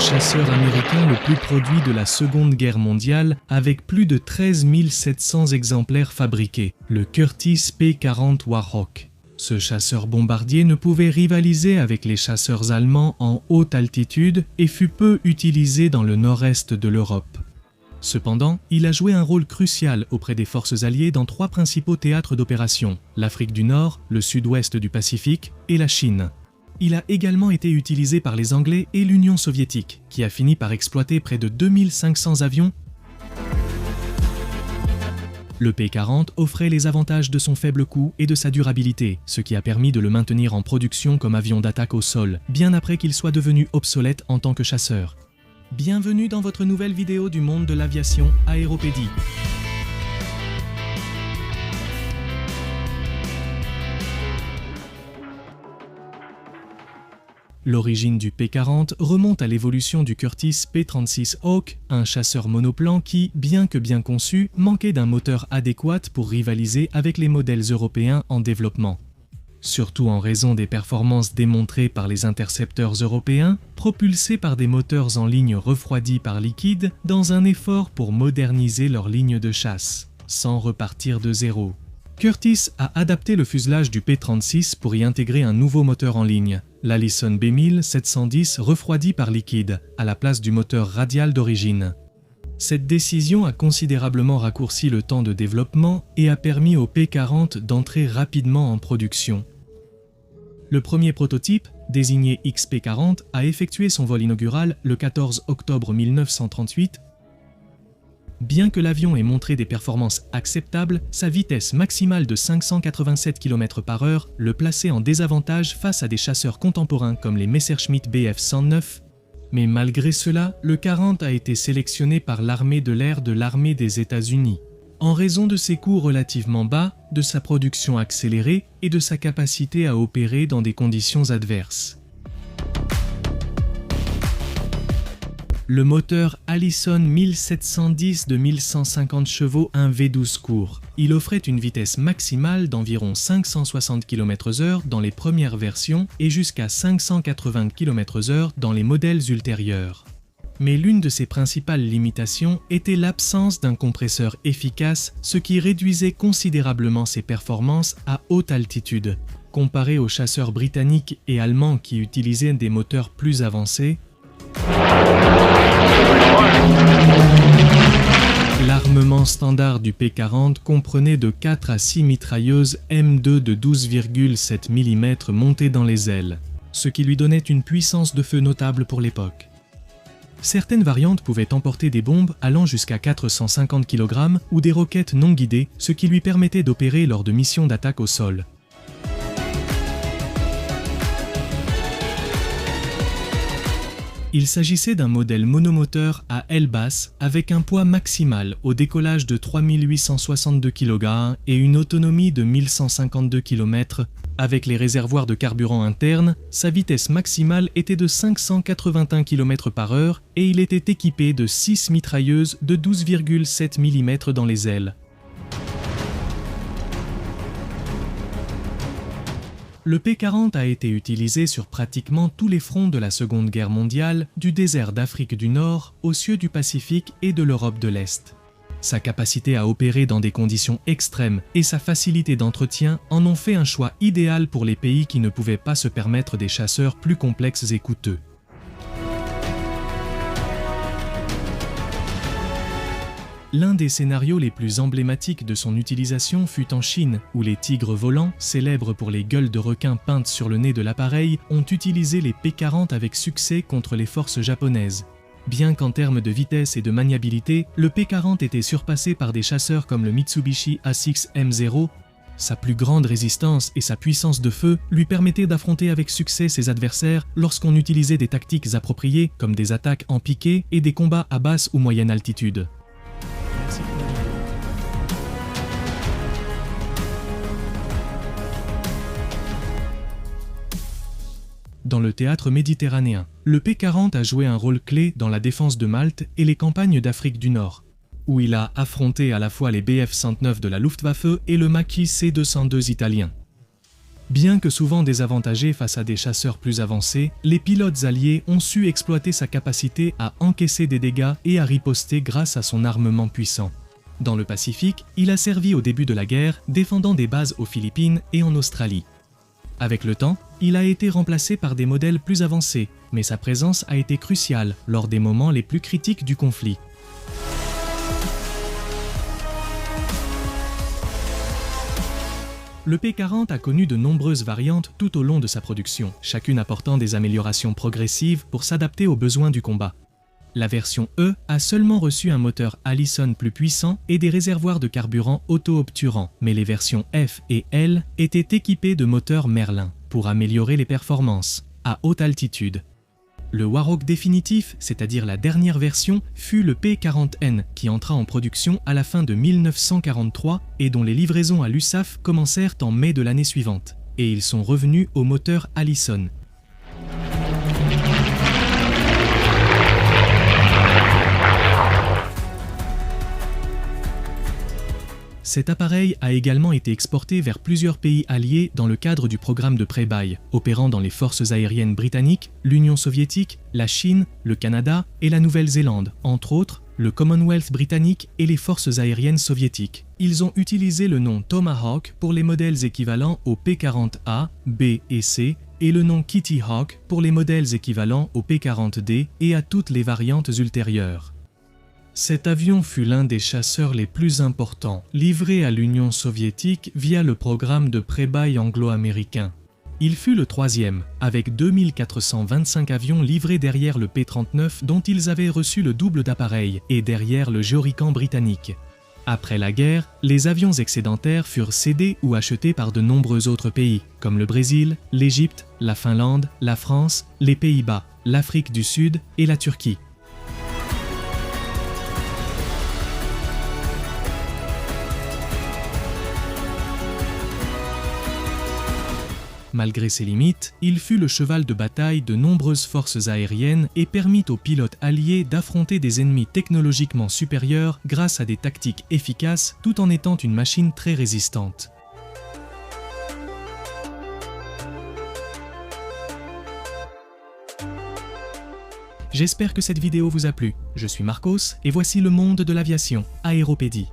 chasseur américain le plus produit de la Seconde Guerre mondiale avec plus de 13 700 exemplaires fabriqués, le Curtiss P-40 Warhawk. Ce chasseur bombardier ne pouvait rivaliser avec les chasseurs allemands en haute altitude et fut peu utilisé dans le nord-est de l'Europe. Cependant, il a joué un rôle crucial auprès des forces alliées dans 3 principaux théâtres d'opération, l'Afrique du Nord, le sud-ouest du Pacifique et la Chine. Il a également été utilisé par les Anglais et l'Union soviétique, qui a fini par exploiter près de 2500 avions. Le P-40 offrait les avantages de son faible coût et de sa durabilité, ce qui a permis de le maintenir en production comme avion d'attaque au sol, bien après qu'il soit devenu obsolète en tant que chasseur. Bienvenue dans votre nouvelle vidéo du monde de l'aviation Aéropédie. L'origine du P-40 remonte à l'évolution du Curtiss P-36 Hawk, un chasseur monoplan qui, bien que bien conçu, manquait d'un moteur adéquat pour rivaliser avec les modèles européens en développement. Surtout en raison des performances démontrées par les intercepteurs européens, propulsés par des moteurs en ligne refroidis par liquide, dans un effort pour moderniser leur ligne de chasse, sans repartir de zéro. Curtiss a adapté le fuselage du P-36 pour y intégrer un nouveau moteur en ligne, l'Allison B1000 710 refroidi par liquide, à la place du moteur radial d'origine. Cette décision a considérablement raccourci le temps de développement et a permis au P-40 d'entrer rapidement en production. Le premier prototype, désigné XP-40, a effectué son vol inaugural le 14 octobre 1938. Bien que l'avion ait montré des performances acceptables, sa vitesse maximale de 587 km/h le plaçait en désavantage face à des chasseurs contemporains comme les Messerschmitt Bf 109. Mais malgré cela, le 40 a été sélectionné par l'armée de l'air de l'armée des États-Unis, en raison de ses coûts relativement bas, de sa production accélérée et de sa capacité à opérer dans des conditions adverses. Le moteur Allison 1710 de 1150 chevaux, un V12 court. Il offrait une vitesse maximale d'environ 560 km/h dans les premières versions et jusqu'à 580 km/h dans les modèles ultérieurs. Mais l'une de ses principales limitations était l'absence d'un compresseur efficace, ce qui réduisait considérablement ses performances à haute altitude. Comparé aux chasseurs britanniques et allemands qui utilisaient des moteurs plus avancés, l'armement standard du P-40 comprenait de 4 à 6 mitrailleuses M2 de 12,7 mm montées dans les ailes, ce qui lui donnait une puissance de feu notable pour l'époque. Certaines variantes pouvaient emporter des bombes allant jusqu'à 450 kg ou des roquettes non guidées, ce qui lui permettait d'opérer lors de missions d'attaque au sol. Il s'agissait d'un modèle monomoteur à aile basse avec un poids maximal au décollage de 3862 kg et une autonomie de 1152 km. Avec les réservoirs de carburant internes, sa vitesse maximale était de 581 km/h et il était équipé de 6 mitrailleuses de 12,7 mm dans les ailes. Le P-40 a été utilisé sur pratiquement tous les fronts de la Seconde Guerre mondiale, du désert d'Afrique du Nord aux cieux du Pacifique et de l'Europe de l'Est. Sa capacité à opérer dans des conditions extrêmes et sa facilité d'entretien en ont fait un choix idéal pour les pays qui ne pouvaient pas se permettre des chasseurs plus complexes et coûteux. L'un des scénarios les plus emblématiques de son utilisation fut en Chine, où les tigres volants, célèbres pour les gueules de requins peintes sur le nez de l'appareil, ont utilisé les P-40 avec succès contre les forces japonaises. Bien qu'en termes de vitesse et de maniabilité, le P-40 était surpassé par des chasseurs comme le Mitsubishi A6M0. Sa plus grande résistance et sa puissance de feu lui permettaient d'affronter avec succès ses adversaires lorsqu'on utilisait des tactiques appropriées comme des attaques en piqué et des combats à basse ou moyenne altitude. Dans le théâtre méditerranéen, le P-40 a joué un rôle clé dans la défense de Malte et les campagnes d'Afrique du Nord, où il a affronté à la fois les Bf 109 de la Luftwaffe et le Macchi C-202 italien. Bien que souvent désavantagé face à des chasseurs plus avancés, les pilotes alliés ont su exploiter sa capacité à encaisser des dégâts et à riposter grâce à son armement puissant. Dans le Pacifique, il a servi au début de la guerre, défendant des bases aux Philippines et en Australie. Avec le temps, il a été remplacé par des modèles plus avancés, mais sa présence a été cruciale lors des moments les plus critiques du conflit. Le P-40 a connu de nombreuses variantes tout au long de sa production, chacune apportant des améliorations progressives pour s'adapter aux besoins du combat. La version E a seulement reçu un moteur Allison plus puissant et des réservoirs de carburant auto-obturants, mais les versions F et L étaient équipées de moteurs Merlin pour améliorer les performances à haute altitude. Le Warhawk définitif, c'est-à-dire la dernière version, fut le P-40N qui entra en production à la fin de 1943 et dont les livraisons à l'USAF commencèrent en mai de l'année suivante. Et ils sont revenus au moteur Allison. Cet appareil a également été exporté vers plusieurs pays alliés dans le cadre du programme de pré-bail, opérant dans les forces aériennes britanniques, l'Union soviétique, la Chine, le Canada et la Nouvelle-Zélande, entre autres, le Commonwealth britannique et les forces aériennes soviétiques. Ils ont utilisé le nom Tomahawk pour les modèles équivalents au P-40A, B et C, et le nom Kitty Hawk pour les modèles équivalents au P-40D et à toutes les variantes ultérieures. Cet avion fut l'un des chasseurs les plus importants, livré à l'Union soviétique via le programme de pré-bail anglo-américain. Il fut le troisième, avec 2425 avions livrés derrière le P-39 dont ils avaient reçu le double d'appareils et derrière le Jourican britannique. Après la guerre, les avions excédentaires furent cédés ou achetés par de nombreux autres pays, comme le Brésil, l'Égypte, la Finlande, la France, les Pays-Bas, l'Afrique du Sud et la Turquie. Malgré ses limites, il fut le cheval de bataille de nombreuses forces aériennes et permit aux pilotes alliés d'affronter des ennemis technologiquement supérieurs grâce à des tactiques efficaces tout en étant une machine très résistante. J'espère que cette vidéo vous a plu. Je suis Marcos et voici le monde de l'aviation, Aéropédie.